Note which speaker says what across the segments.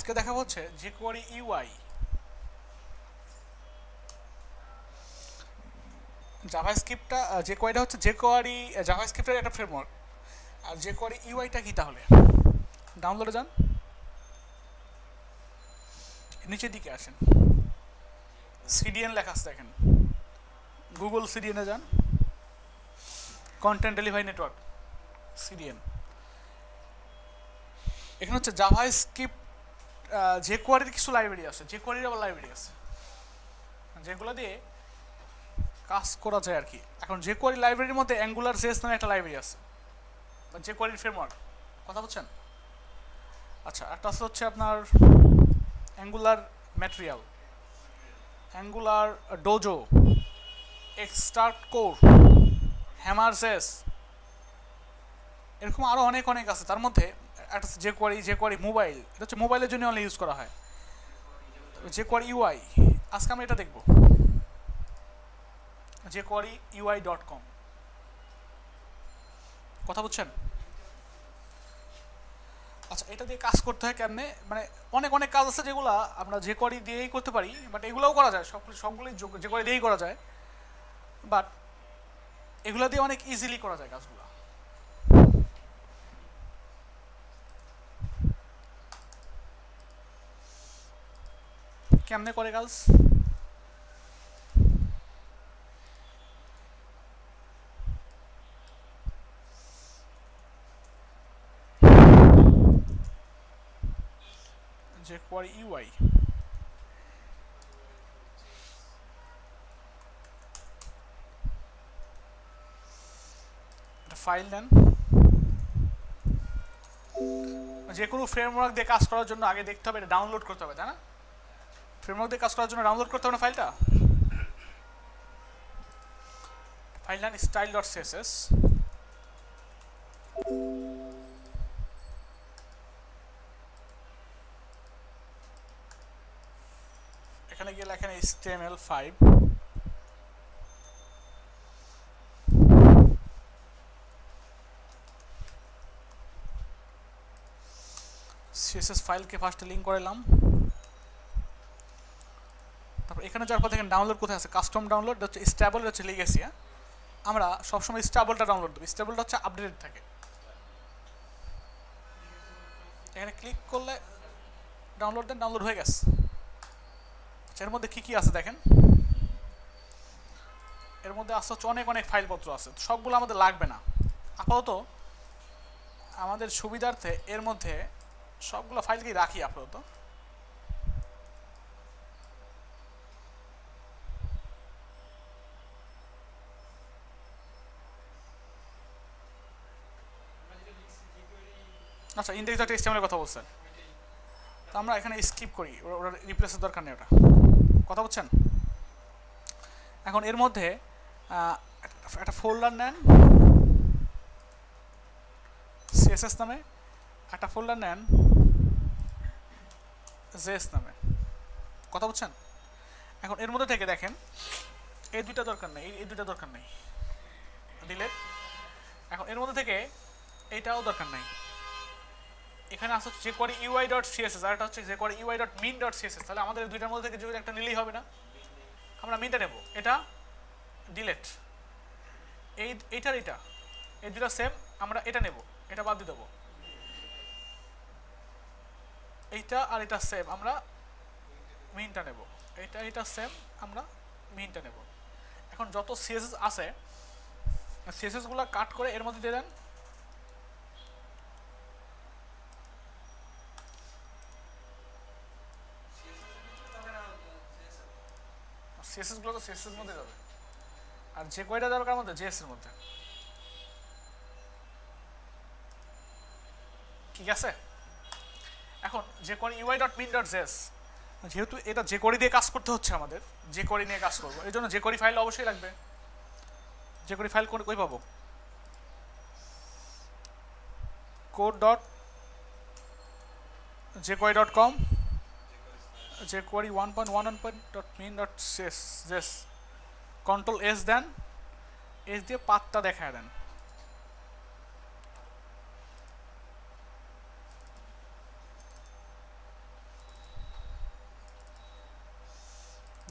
Speaker 1: আজকে দেখা হচ্ছে jQuery UI। জাভাস্ক্রিপ্টটা jQueryটা হচ্ছে jQuery জাভাস্ক্রিপ্টের একটা ফ্রেমওয়ার্ক। আর jQuery UIটা কি তাহলে? ডাউনলোডে যান, নিচের দিকে আসেন, সিডিএন লেখা আছে দেখেন, গুগল সিডিএনে যান, কন্টেন্ট ডেলিভারি নেটওয়ার্ক সিডিএন। এখানে হচ্ছে জাভাস্ক্রিপ্ট jQueryর কিছু লাইব্রেরি আছে, jQueryর আবার লাইব্রেরি আছে যেগুলো দিয়ে কাজ করা যায় আর কি। এখন jQuery লাইব্রেরির মধ্যে অ্যাঙ্গুলার জেস নামে একটা লাইব্রেরি আছে, jQuery ফ্রেমওয়ার্ক, কথা বলছেন? আচ্ছা, একটা হচ্ছে আপনার Angular material, Angular Dojo, extract core, Hammer JS, এরকম আরও অনেক অনেক আছে। তার মধ্যে একটা jQuery মোবাইল, এটা হচ্ছে মোবাইলের জন্য অনলি ইউজ করা হয়। jQuery UI, আজকে আমরা এটা দেখব, jQueryui.com, কথা বুঝছেন? আচ্ছা, এটা দিয়ে কাজ করতে হয় কেমনে, মানে অনেক অনেক কাজ আছে যেগুলো আমরা jQuery দিয়েই করতে পারি, বাট এগুলোও করা যায়, সবগুলি jQuery দিয়েই করা যায়, বাট এগুলো দিয়ে অনেক ইজিলি করা যায় কাজগুলো। কেমনে করে কাজ? jQuery UI, একটা ফাইল দেন। যে কোনো ফ্রেমওয়ার্ক দিয়ে কাজ করার জন্য আগে দেখতে হবে, এটা ডাউনলোড করতে হবে, তাই না? ফ্রেমওয়ার্ক দিয়ে কাজ করার জন্য ডাউনলোড করতে হবে না ফাইলটা। ফাইল নেন style.css, এখানে গিয়ে লেখেন HTML5, CSS ফাইলকে ফার্স্টে লিঙ্ক করালাম। তারপর এখানে যাওয়ার পর দেখেন ডাউনলোড কোথায় আছে, কাস্টম ডাউনলোড, হচ্ছে স্টেবল, হচ্ছে লিগেসি। আমরা সবসময় স্টেবলটা ডাউনলোড দেবো, স্টেবলটা হচ্ছে আপডেটেড থাকে। এখানে ক্লিক করলে ডাউনলোড দেন, ডাউনলোড হয়ে গেছে। এর মধ্যে কি কি আছে দেখেন, এর মধ্যে আসতে হচ্ছে অনেক অনেক ফাইলপত্র আছে, সবগুলো আমাদের লাগবে না আপাতত, আমাদের সুবিধার্থে এর মধ্যে সবগুলো ফাইলকেই রাখি আপাতত। আচ্ছা, index.html এর কথা বলছেন, তো আমরা এখানে স্কিপ করি, ওরা রিপ্লেসের দরকার নেই, ওটা কথা বলছেন। এখন এর মধ্যে একটা ফোল্ডার নেন, CSS নামে, একটা ফোল্ডার নেন জেস নামে, কথা বলছেন। এখন এর মধ্যে থেকে দেখেন এই দুইটা দরকার নেই, এই দুইটা দরকার নেই, ডিলেট। এখন এর মধ্যে থেকে এইটাও দরকার নেই। এখানে আসছে jQuery UI.css, আর এটা হচ্ছে jQuery UI.min.css। তাহলে আমাদের দুইটার মধ্যে থেকে যদি একটা নিলেই হবে না, আমরা মিনটা নেব, এটা ডিলেট। এইটার এটা, এই দুটা সেম, আমরা এটা নেব, এটা বাদ দিয়ে দেবো। এইটা আর এটা সেম, আমরা মিনটা নেব, এটা সেম, আমরা মিনটা নেব। এখন যত CSS আছে CSS গুলো কাট করে এর মধ্যে দিয়ে দেন। CSS গুলো তো CSS এর মধ্যে যাবে, আর যে কয়টা দরকার মধ্যে JS এর মধ্যে, ঠিক আছে। এখন jQuery UI.min.js, যেহেতু এটা jQuery দিয়ে কাজ করতে হচ্ছে, আমাদের jQuery নিয়ে কাজ করবো, এই জন্য jQuery ফাইল অবশ্যই লাগবে। jQuery ফাইল কই পাবো? code.jQuery.com, jQuery 1.1.min.js, control S দেন, S দিয়ে পাথটা দেখায় দেন।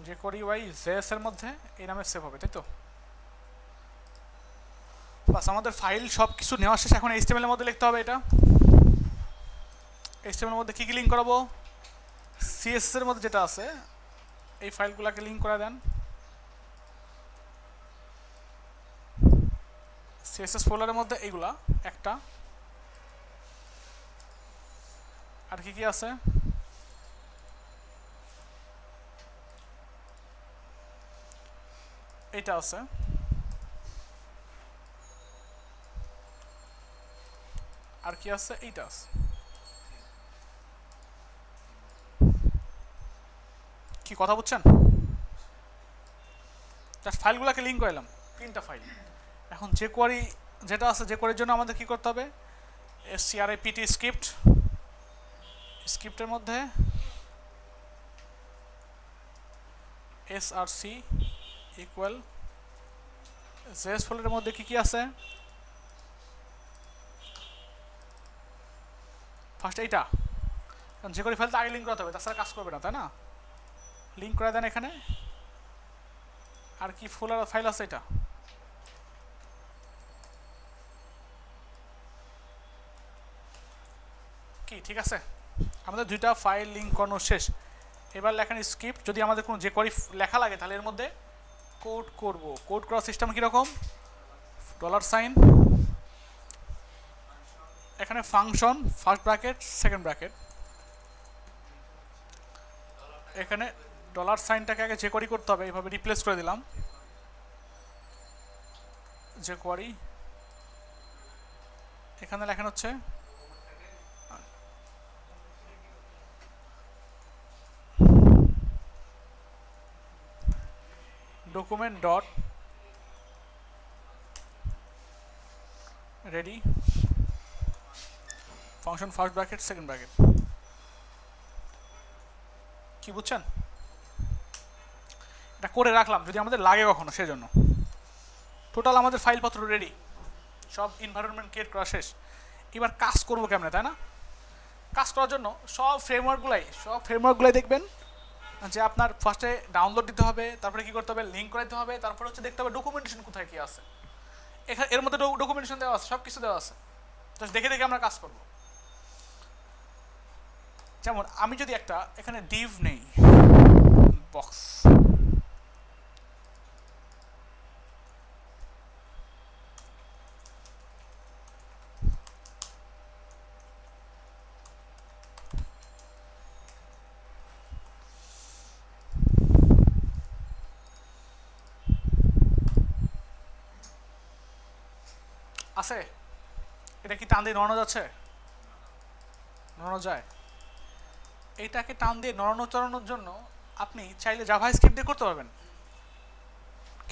Speaker 1: যে করি ওয়াই জেএস এর মধ্যে এই নামে সেভ হবে, তাই তো? বাস আমাদের ফাইল সব কিছু নেওয়া শেষ। এখন এইচটিএমএল এর মধ্যে লিখতে হবে এটা। এইচটিএমএল এর মধ্যে কী কী লিঙ্ক করাবো? সিএসএস এর মধ্যে যেটা আছে এই ফাইলগুলোকে লিঙ্ক করে দেন। সিএসএস ফোল্ডারের মধ্যে এইগুলা একটা, আর কি কি আছে? এইটা আছে, আর কি আছে? এইটা আছে। কি কথা বুঝছেন? জাস্ট ফাইলগুলোকে লিঙ্ক করলাম, তিনটা ফাইল। এখন যে কোয়ারি যেটা আছে, যে কোয়ারির জন্য আমাদের কি করতে হবে? strpt স্ক্রিপ্ট, স্ক্রিপ্টের মধ্যে src ইকুয়াল জেএস ফোল্ডারের মধ্যে কি কি আছে? ফার্স্ট এইটা, কারণ যে কোয়ারি ফাইলটা আগে লিঙ্ক করতে হবে, তাছাড়া কাজ করবে না, তাই না? লিঙ্ক করে দেন এখানে। আর কি ফোল্ডার ফাইল আছে? এটা কি ঠিক আছে? আমাদের দুইটা ফাইল লিঙ্ক করানো শেষ। এবার লেখেন স্ক্রিপ্ট। যদি আমাদের কোনো যে কোয়ারি লেখা লাগে তাহলে এর মধ্যে কোড করব। কোড করার সিস্টেম কীরকম? $, এখানে function first bracket second bracket, এখানে $সাইনটাকে আগে যে কোয়ারি করতে হবে এইভাবে রিপ্লেস করে দিলাম। যে কোয়ারি এখানে লেখেন হচ্ছে document dot ready function first bracket second bracket. কি বুঝছেন? এটা করে রাখলাম যদি আমাদের লাগে কখনো, সেজন্য। টোটাল আমাদের ফাইলপত্র রেডি, সব এনভায়রনমেন্ট ক্রিয়েট করা শেষ। এবার কাজ করবো কেমনে, তাই না? কাজ করার জন্য সব ফ্রেমওয়ার্কগুলাই দেখবেন যে আপনার ফার্স্টে ডাউনলোড দিতে হবে, তারপরে কি করতে হবে? লিঙ্ক করাইতে হবে, তারপরে হচ্ছে দেখতে হবে ডকুমেন্টেশন কোথায় কি আছে। এখানে এর মধ্যে ডকুমেন্টেশন দেওয়া আছে, সব কিছু দেওয়া আছে। জাস্ট দেখে দেখে আমরা কাজ করব। যেমন আমি যদি একটা এখানে ডিভ নেই, বক্স, আছে, এটা কি টান দিয়ে নড়ানো যাচ্ছে? নড়ানো যায়। এইটাকে টান দিয়ে নড়ানো চড়ানোর জন্য আপনি চাইলে জাভা স্ক্রিপ্ট দিয়ে করতে পারবেন,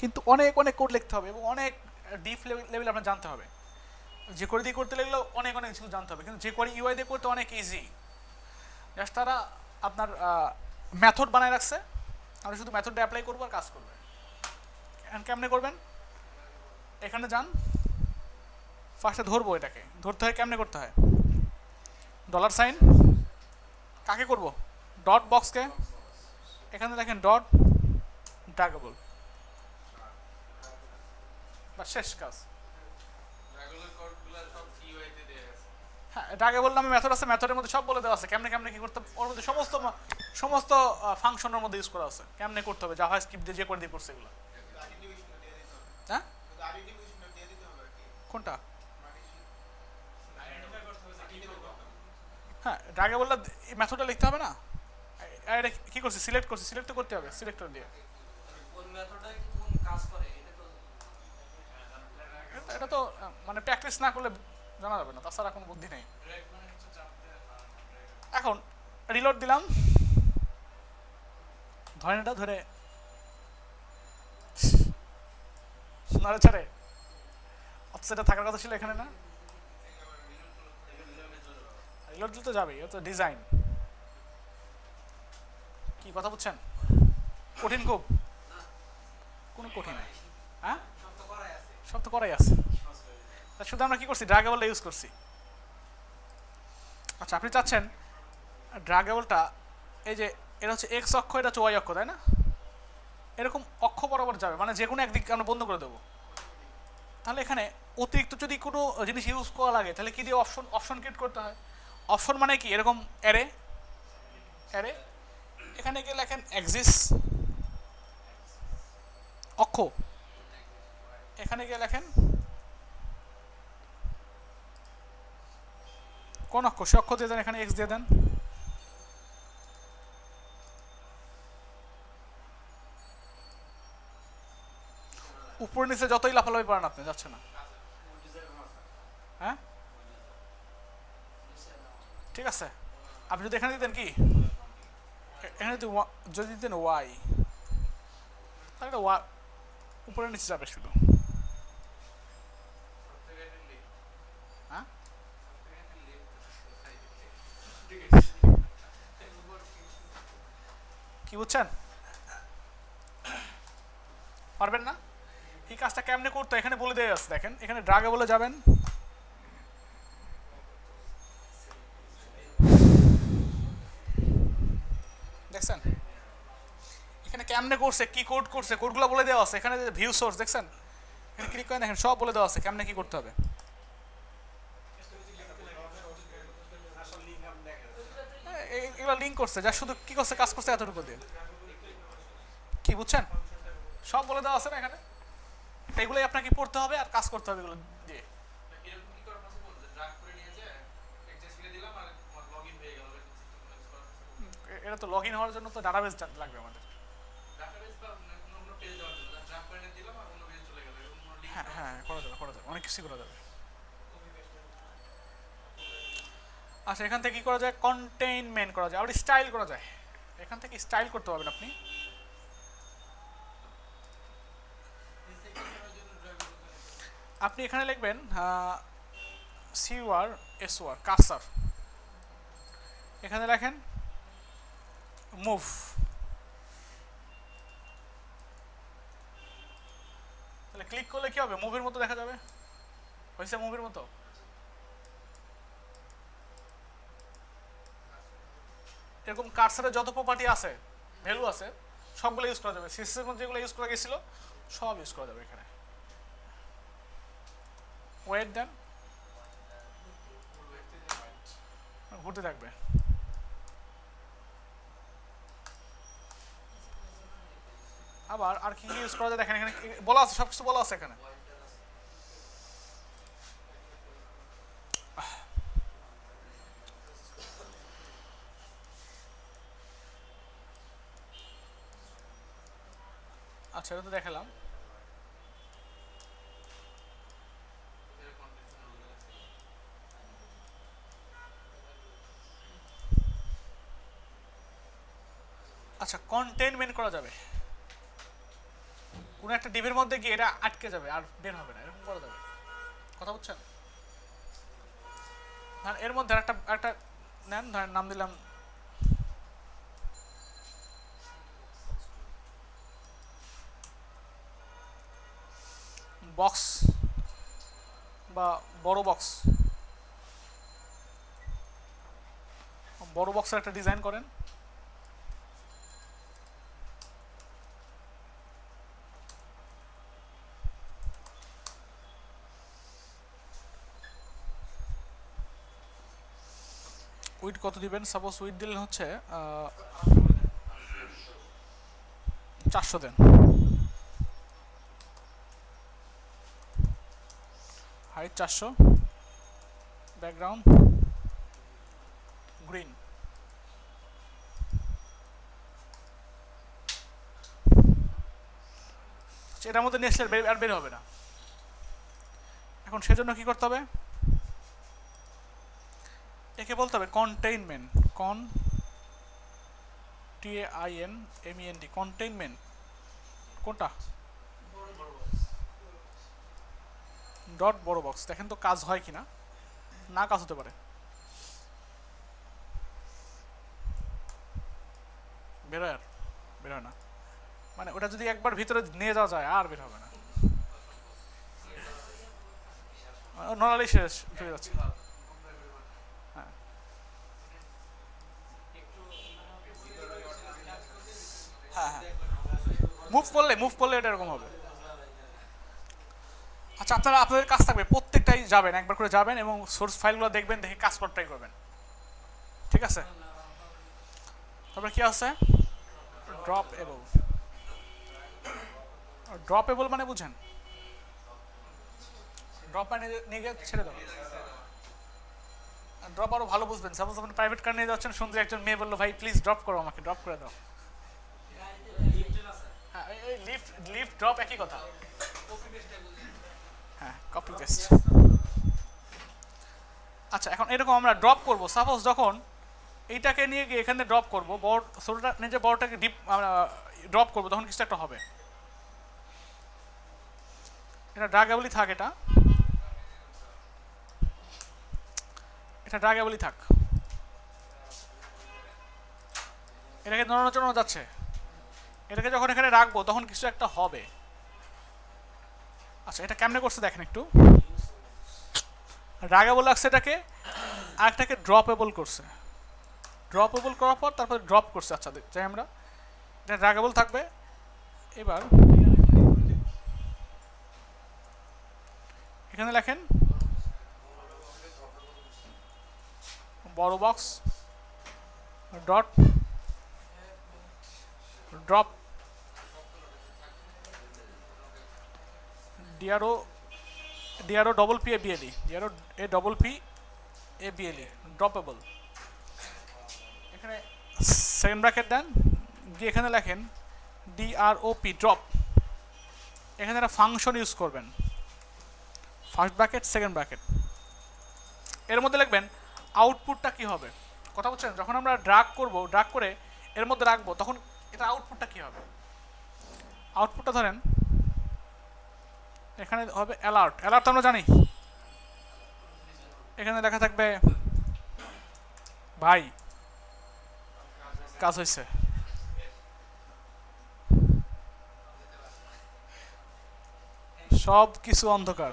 Speaker 1: কিন্তু অনেক অনেক কোড লিখতে হবে এবং অনেক ডিপ লেভেল আপনার জানতে হবে। যে কোয়ারি দিয়ে করতে লাগলেও অনেক অনেক কিছু জানতে হবে, কিন্তু যে কোয়ারি ইউআই দিয়ে করতে অনেক ইজি। জাস্ট তারা আপনার মেথড বানায় রাখছে, আমরা শুধু মেথডটা অ্যাপ্লাই করবো আর কাজ করবে। কেমনে করবেন? এখানে যান, ফার্স্টে ধরবো, এটাকে ধরতে হয় কেমনে করতে হয়? $সাইন কাকে করব? ডট বক্সকে। এখানে দেখেন ডট ড্রাগেবল, বা শেষ কাজ। হ্যাঁ, ড্রাগেবল নামে মেথড আছে, মেথডের মধ্যে সব বলে দেওয়া আছে কেমনে কেমনে কি করতে, ওর মধ্যে সমস্ত ফাংশনের মধ্যে ইউজ করা আছে, কেমনে করতে হবে জাভা স্ক্রিপ্ট দিয়ে যে করে দিয়ে করছে এগুলো। হ্যাঁ, কোনটা? হ্যাঁ, ড্রাগেবলটা এই মেথডটা লিখতে হবে না? এটা কি করছি? সিলেক্ট করছি, সিলেক্ট তো করতে হবে সিলেক্টর দিয়ে। এটা তো মানে প্র্যাকটিস না করলে জানা যাবে না, তাছাড়া কোনো বুদ্ধি নেই। এখন রিলোড দিলাম, ধরেন এটা ধরে নারে ছাড়ে, অথচ এটা থাকার কথা ছিল এখানে না। রিলোড দিলে তো যাবেই, তো ডিজাইন। কি কথা বুঝছেন? কঠিন খুব? কোনো কঠিন? হ্যাঁ, সব তো করাই আছে, শুধু আমরা কি করছি? ড্রাগেবলটা ইউজ করছি। আচ্ছা, আপনি চাচ্ছেন ড্রাগেবলটা, এই যে এটা হচ্ছে এক্স অক্ষ, এটা হচ্ছে ওয়াই অক্ষ, তাই না? এরকম অক্ষ বরাবর যাবে, মানে যে কোনো একদিক আমরা বন্ধ করে দেবো। তাহলে এখানে অতিরিক্ত যদি কোনো জিনিস ইউজ করা লাগে তাহলে কি দিয়ে অপশন অপশন ক্রিয়েট করতে হয়। অপশন মানে কি, এরকম অ্যারে অ্যারে, এখানে গিয়ে লেখেন এক্সিস অক্ষ, এখানে গিয়ে লেখেন কোন অক্ষ, সে অক্ষ দিয়ে দেন, এখানে এক্স দিয়ে দেন। উপরে নিচে যতই লাফালাফি পারেন আপনি, যাচ্ছে না। হ্যাঁ ঠিক আছে, আপনি যদি এখানে দিতেন কি, এখানে যদি দিতেন ওয়াই, তাহলে ওয়াই উপরে নিচে যাবে শুধু। হ্যাঁ কি বুঝছেন, পারবেন না? এই কাজটা কেমনে করতে এখানে বলে দেওয়া আছে, দেখেন এখানে ড্রাগে বলে যাবেন, দেখছেন এখানে কেমনে করছে, কি কোড করছে, কোডগুলো বলে দেওয়া আছে। এখানে ভিউ সোর্স দেখছেন, এখানে ক্লিক করে দেখেন সব বলে দেওয়া আছে কেমনে কি করতে হবে। এগুলো লিঙ্ক করছে, যা শুধু কি করছে, কাজ করছে এতটুকু দিয়ে, কি বুঝছেন, সব বলে দেওয়া আছে না এখানে। এগুলোই আপনাকে পড়তে হবে আর কাজ করতে হবে এগুলো দিয়ে। এটা তো লগ ইন হওয়ার জন্য তো ডাটাবেস লাগবে আমাদের। হ্যাঁ হ্যাঁ করা যাবে, করা যাবে, অনেক কিছু করা যাবে। আচ্ছা এখান থেকে কি করা যায়, কন্টেইনমেন্ট করা যায়, আবার স্টাইল করা যায়। এখান থেকে স্টাইল করতে পারবেন আপনি। আপনি এখানে লিখবেন সিউআর এসওআর কার্সার, এখানে লেখেন মুভ, তাহলে ক্লিক করলে কি হবে, মুভির মতো দেখা যাবে, হয়েছে মুভির মতো। এরকম কার্সারে যত প্রপার্টি আছে, ভ্যালু আছে, সবগুলো ইউজ করা যাবে। সিএসএস এর মধ্যে যেগুলো ইউজ করা গেছিল সব ইউজ করা যাবে এখানে। ওয়েট দেন, ঘুরতে থাকবে। আবার আর কি ইউজ করা যায় দেখেন, এখানে বলা আছে, সবকিছু বলা আছে এখানে। আচ্ছা এটা তো দেখালাম। আচ্ছা কন্টেইনমেন্ট করা যাবে, কোনো একটা ডিভির মধ্যে গিয়ে এটা আটকে যাবে আর বের হবে না, এরকম করা যাবে। কথা বুঝছেন? ধরেন এর মধ্যে একটা একটা নেন, ধরেন নাম দিলাম বক্স বা বড় বক্স, বড় বক্সের একটা ডিজাইন করেন। উইড কত দিবেন, সাপোজ উইড দিলেন হচ্ছে 400 দেন, হাইট 400, ব্যাকগ্রাউন্ড গ্রিন। এটার মধ্যে নেক্সট আর বের হবে না। এখন সেজন্য কি করতে হবে, একে বলতে হবে কন্টেইনমেন্ট, কন TAINMENT, কন্টেইনমেন্ট। কোনটা, ডট বড় বক্স। দেখেন তো কাজ হয় কিনা, না কাজ হতে পারে। বেরোয়, আর বেরোয় না, মানে ওটা যদি একবার ভিতরে নিয়ে যাওয়া যায় আর বের হবে না, নর্মালি শেষ হয়ে যাচ্ছে। হ্যাঁ হ্যাঁ হ্যাঁ মুভ করলে এটা এরকম হবে। আচ্ছা, আপনাদের কাজ থাকবে প্রত্যেকটাই যাবেন, একবার করে যাবেন এবং সোর্স ফাইলগুলো দেখবেন, দেখে কাজ করার ট্রাই করবেন, ঠিক আছে? তারপরে কি আছে? ড্রপএবল। ড্রপএবল মানে বুঝেন? ড্রপ মানে নিয়ে গিয়ে ছেড়ে দাও। ড্রপ আরো ভালো বুঝবেন। সাপোজ আপনি প্রাইভেট কার নিয়ে যাচ্ছেন, সুন্দর একজন মেয়ে বললো ভাই প্লিজ ড্রপ করো আমাকে, ড্রপ করে দাও। হ্যাঁ, লিফট লিফট ড্রপ একই কথা। হ্যাঁ, কপি পেস্ট। আচ্ছা, এখন এরকম আমরা ড্রপ করব। সাপোজ যখন এইটাকে নিয়ে গিয়ে এখানে ড্রপ করবো, বড় ছোটটা নিয়ে যে বড়টাকে ডিপ আমরা ড্রপ করবো, তখন কিছু একটা হবে। এটা ড্রাগেবলই থাক, এটা ড্রাগেবলই থাক। এটাকে নড়ানো চড়ানো যাচ্ছে। এটাকে যখন এখানে রাখবো তখন কিছু একটা হবে। আচ্ছা, এটা কেমনে করছে দেখেন একটু। ড্রাগেবল লাগছে এটাকে, আরেকটাকে ড্রপেবল করছে। ড্রপেবল করার পর তারপরে ড্রপ করছে। আচ্ছা, চাই আমরা এটা ড্রাগেবল থাকবে। এবার এখানে লেখেন বড় box dot drop D R O D R O double P A B L E, D R O A double P A B L E, droppable. এখানে সেকেন্ড ব্র্যাকেট দেন, গিয়ে এখানে লেখেন ডিআরওপি ড্রপ। এখানে একটা ফাংশন ইউজ করবেন, ফার্স্ট ব্র্যাকেট সেকেন্ড ব্র্যাকেট। এর মধ্যে লিখবেন আউটপুটটা কি হবে। কথা বলছেন? যখন আমরা ড্রাগ করব, ড্রাগ করে এর মধ্যে রাখবো, তখন এটা আউটপুটটা কি হবে। আউটপুটটা ধরেন এখানে হবে অ্যালার্ট। অ্যালার্ট আমরা জানি, এখানে লেখা থাকবে ভাই কাজ হয়েছে। সব কিছু অন্ধকার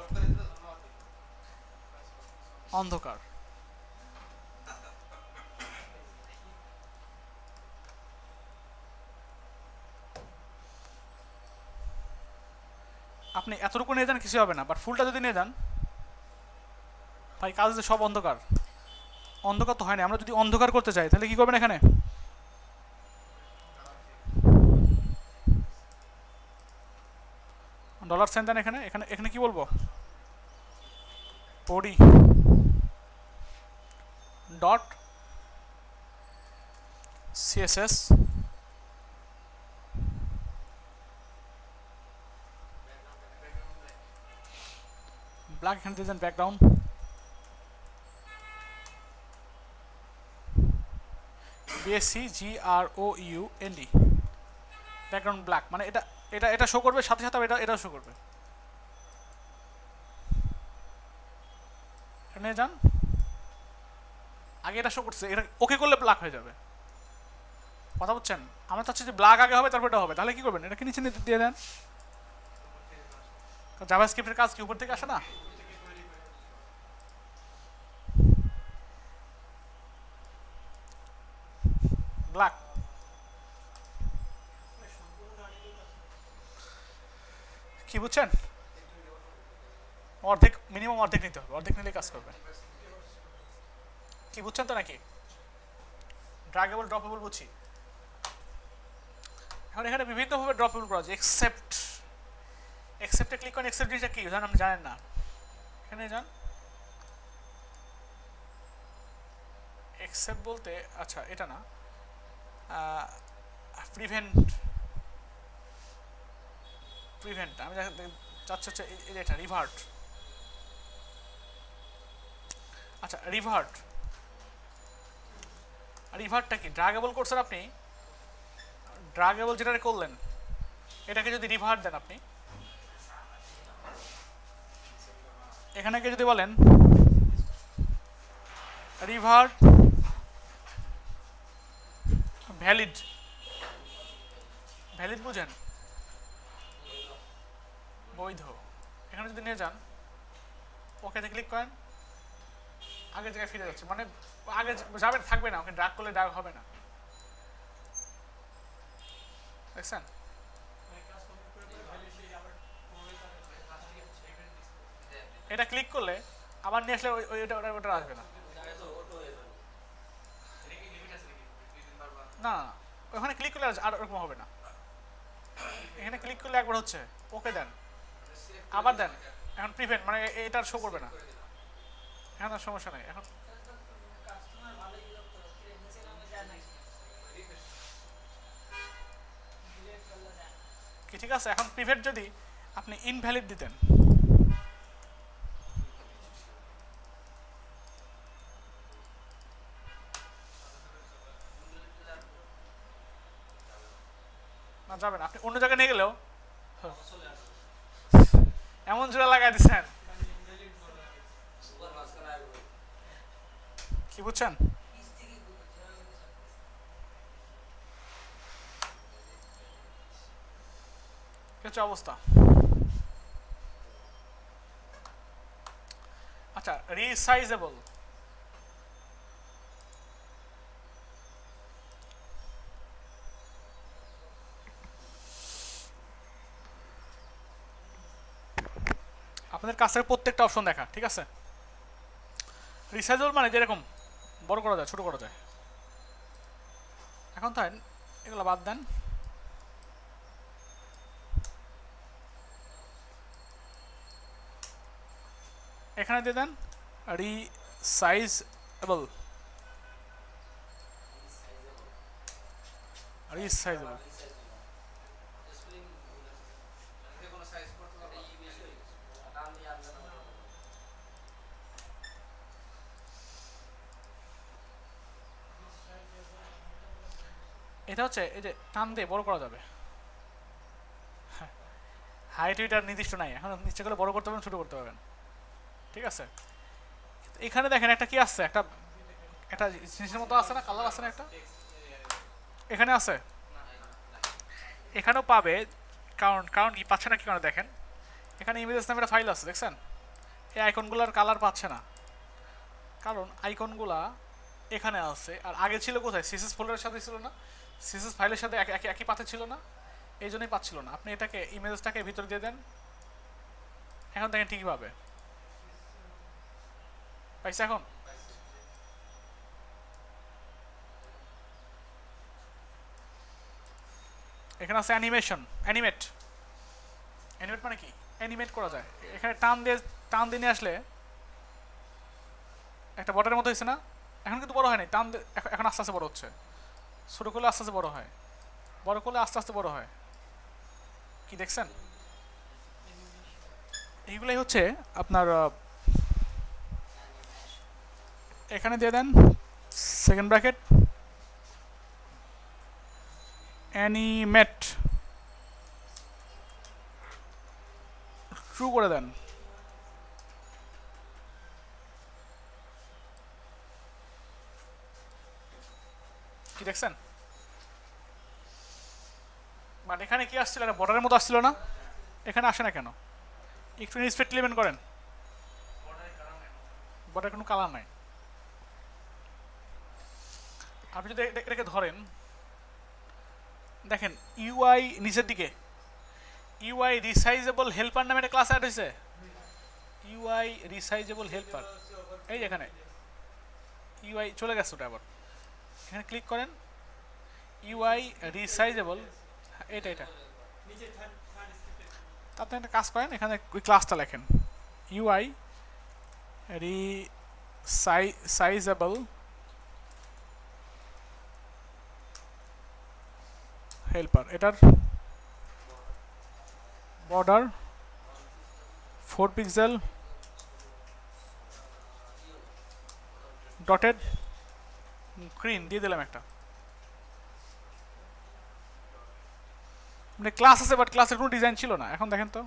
Speaker 1: অন্ধকার। আপনি এতটুকু নিয়ে যান কিছু হবে না, বাট ফুলটা যদি নিয়ে যান ভাই কাজ হচ্ছে সব অন্ধকার। অন্ধকার তো হয় না। আমরা যদি অন্ধকার করতে চাই তাহলে কি করবেন? এখানে ডলার সাইন দেন। এখানে এখানে এখানে কি বলবো? Body dot CSS black. এখানে দিয়ে দেন background B S C GROUND, background black. মানে এটা এটা এটা শো করবে, সাথে সাথে এটা শো করবে। এখানে যান, আগে এটা শো করছে, এটা ওকে করলে ব্ল্যাক হয়ে যাবে। কথা বলছেন? আমরা চাচ্ছি যে ব্ল্যাক আগে হবে তারপর এটা হবে। তাহলে কি করবেন? এটাকে নিচে দিয়ে দেন। জাভাস্ক্রিপ্টের কাজ কি উপর থেকে আসে না? ব্ল্যাক। কি বুঝছেন? অর্ধেক, মিনিমাম অর্ধেক নিতে হবে, অর্ধেক নিলে কাজ করবে। কি বুঝছেন তো নাকি? ড্রাগেবল ড্রপেবল বুঝছি। এখন এখানে বিভিন্নভাবে ড্রপেবল করা যায়। এক্সেপ্টে ক্লিক করেন। এক্সেপ্ট জিনিসটা কি জানেন? আপনি জানেন না। এখানে যান, এক্সেপ্ট বলতে আচ্ছা এটা না, প্রিভেন্ট প্রিভেন্ট আমি চাচ্ছি হচ্ছে এটা রিভার্ট। আচ্ছা, রিভার্টটা কি? ড্রাগেবল করছেন আপনি, ড্রাগেবল যেটা করলেন এটাকে যদি রিভার্ট দেন আপনি, এখানে যদি বলেন রিভার্ট ভ্যালিড, ভ্যালিড বুঝেন? বৈধ। এখানে যদি নিয়ে যান, ওকেতে ক্লিক করেন, আগের জায়গায় ফিরে যাচ্ছে। মানে আগে যাবেন, থাকবে না। ওকে ড্রাগ করলে ড্রাগ হবে না। দেখছেন? এটা ক্লিক করলে আবার নিয়ে আসলে ওইটা ওটা আসবে না। না ওখানে ক্লিক করলে আর ওরকম হবে না। এখানে ক্লিক করলে একবার হচ্ছে, ওকে দেন, আবার দেন, এখন প্রিভেন্ট মানে এটা আর শো করবে না। এখন আর সমস্যা নেই এখন। কি ঠিক আছে, এখন প্রিভেন্ট যদি আপনি ইনভ্যালিড দিতেন, না যাবে না, আপনি অন্য জায়গায় নিয়ে গেলেও এমন জোড়া লাগাই দিচ্ছেন, কি বুঝছেন? কিছু অবস্থা। আচ্ছা, রিসাইজেবল, আপনাদের কাছ থেকে প্রত্যেকটা অপশন দেখা, ঠিক আছে? রিসাইজেবল মানে যেরকম বড় করা যায়, ছোট করা যায়। এখন তাই এগুলো বাদ দেন, এখানে দিয়ে দেন রিসাইজেবল, রিসাইজেবল। এটা হচ্ছে এই যে টান দিয়ে বড় করা যাবে, হাইট উইটার নির্দিষ্ট নাই, এখন নিচে করে বড় করতে পারবেন, ছোট করতে পারবেন, ঠিক আছে? এখানে দেখেন একটা কি আসছে, একটা একটা জিনিসের মতো আছে না, কালার আছে না একটা, এখানে আছে, এখানেও পাবে। কারণ কারণ কি পাচ্ছে না, কি কারণে দেখেন, এখানে ইমেজেস নামে একটা ফাইল আছে, দেখছেন? এই আইকনগুলোর কালার পাচ্ছে না, কারণ আইকনগুলা এখানে আছে, আর আগে ছিল কোথায়, সিএসএস ফোল্ডারের সাথে ছিল না, সিএসএস ফাইলের সাথে একই পাতে ছিল না, এই জন্যই পাচ্ছিল না। আপনি এটাকে ইমেজটাকে ভিতরে দিয়ে দেন, এখন দেখেন ঠিকই পাবে, পাইছে? এখন এখানে আছে অ্যানিমেশন, অ্যানিমেট, অ্যানিমেট মানে কি, অ্যানিমেট করা যায়। এখানে টান দিয়ে নিয়ে আসলে একটা বটের মতো হয়েছে না, এখন কিন্তু বড় হয় নাই, টান এখন আস্তে আস্তে বড় হচ্ছে, ছোট করলে আস্তে আস্তে বড় হয়, বড় করলে আস্তে আস্তে বড় হয়, কি দেখছেন? এইগুলাই হচ্ছে আপনার, এখানে দিয়ে দেন সেকেন্ড ব্র্যাকেট অ্যানিমেট, ট্রু করে দেন, কি দেখছেন? বাট এখানে কি আসছিল, একটা বর্ডারের মতো আসছিল না, এখানে আসে না কেন? একটু ইন্সপেক্ট ইলেভেন করেন, বর্ডার কোনো কালার নাই। আপনি যদি এটাকে ধরেন, দেখেন ইউআই নিচের দিকে, ইউআই রিসাইজেবল হেল্পার নামে একটা ক্লাস অ্যাড হয়েছে, ইউআই রিসাইজেবল হেল্পার, এই এখানে ইউআই চলে গেছে, ওটা আবার এখানে ক্লিক করেন, ইউআই রিসাইজেবল, এটা এটা আপনি একটা কাজ করেন, এখানে ওই ক্লাসটা লেখেন ইউআই রিসাইজেবল হেল্পার, এটার বর্ডার 4 পিক্সেল, ডটেড গ্রিন দিয়ে দিলাম একটা, মানে ক্লাস আছে বাট ক্লাসের কোনো ডিজাইন ছিল না। এখন দেখেন তো,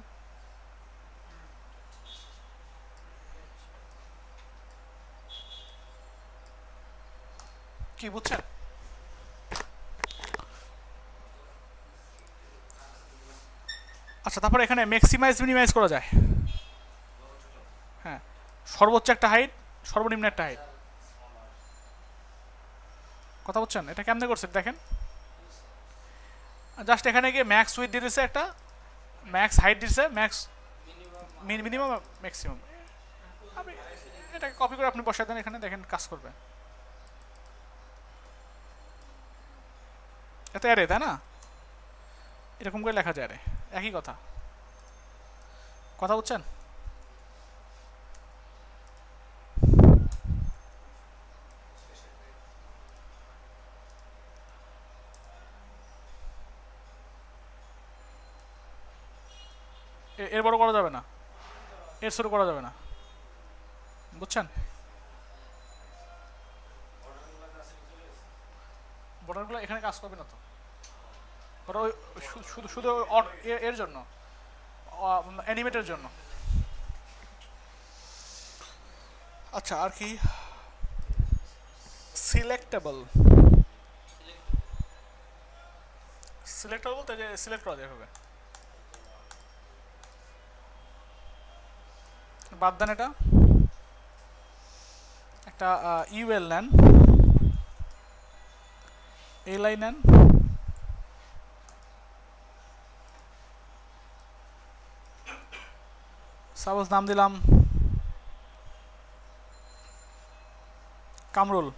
Speaker 1: কি বুঝছেন? আচ্ছা, তারপরে এখানে ম্যাক্সিমাইজ মিনিমাইজ করা যায়, হ্যাঁ, সর্বোচ্চ একটা হাইট, সর্বনিম্ন একটা হাইট, কথা বুঝছেন? এটা কেমনে করছে দেখেন, জাস্ট এখানে গিয়ে ম্যাক্স উইথ দিয়ে দিচ্ছে, একটা ম্যাক্স হাইট দিচ্ছে, ম্যাক্স মিনিমাম ম্যাক্সিমাম, আমি এটাকে কপি করে আপনি বসায় দেন এখানে, দেখেন কাজ করবে। এত অ্যারে, তাই না? এরকম করে লেখা যায়, একই কথা। কথা বুঝছেন? এর বড় করা যাবে না, এর ছোট করা যাবে না, বুঝছেন? বর্ডারগুলো এখানে কাজ করবে না তো, ওটা ওই শুধু শুধু এর জন্য, অ্যানিমেটের জন্য। আচ্ছা, আর কি? সিলেক্টেবল। সিলেক্টেবল বলতে যে সিলেক্ট করা যাবে, বাদ দেন এটা। একটা ইউএল নেন, এলআই নেন, সাপোজ নাম দিলাম কামরুল।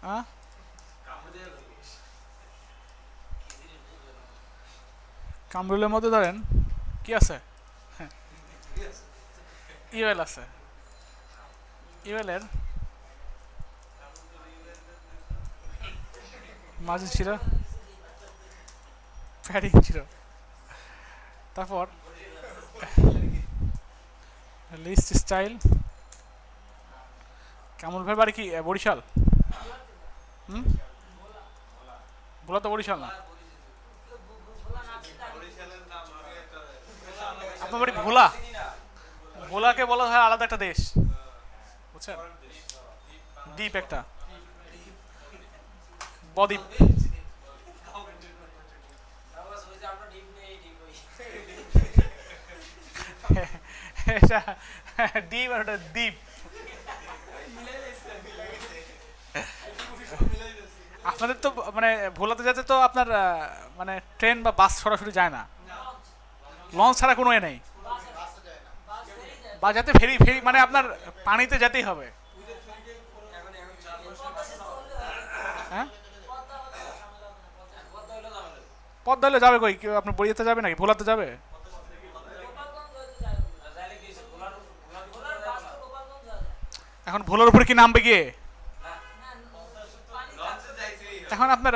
Speaker 1: হ্যাঁ, কামরুলের মধ্যে ধরেন কি আছে, ইউএল আছে, ইউএল এর মাঝে ছিল প্যাডিং ছিল, তারপর লিস্ট স্টাইল। কামরুল ভাই বাড়ি কি বরিশাল? হুম, ভোলা তো বরিশাল না, আপনার বাড়ি ভোলা। ভোলাকে বলা হয় আলাদা একটা দেশ, বুঝছেন? দ্বীপ একটা, বদ্বীপ। এটা দ্বীপ আর ওটা দ্বীপ। আপনাদের তো মানে ভোলাতে যেতে তো আপনার মানে ট্রেন বা বাস সরাসরি যায় না, লঞ্চ ছাড়া কোনো এ নেই, বা যাতে ফেরি ফেরি মানে আপনার পানিতে যেতেই হবে। হ্যাঁ, পদ্মা হলে যাবে কই? কেউ আপনার বইয়েতে যাবে নাকি ভোলাতে যাবে? এখন ভোলার উপরে কি নামবে গিয়ে? এখন আপনার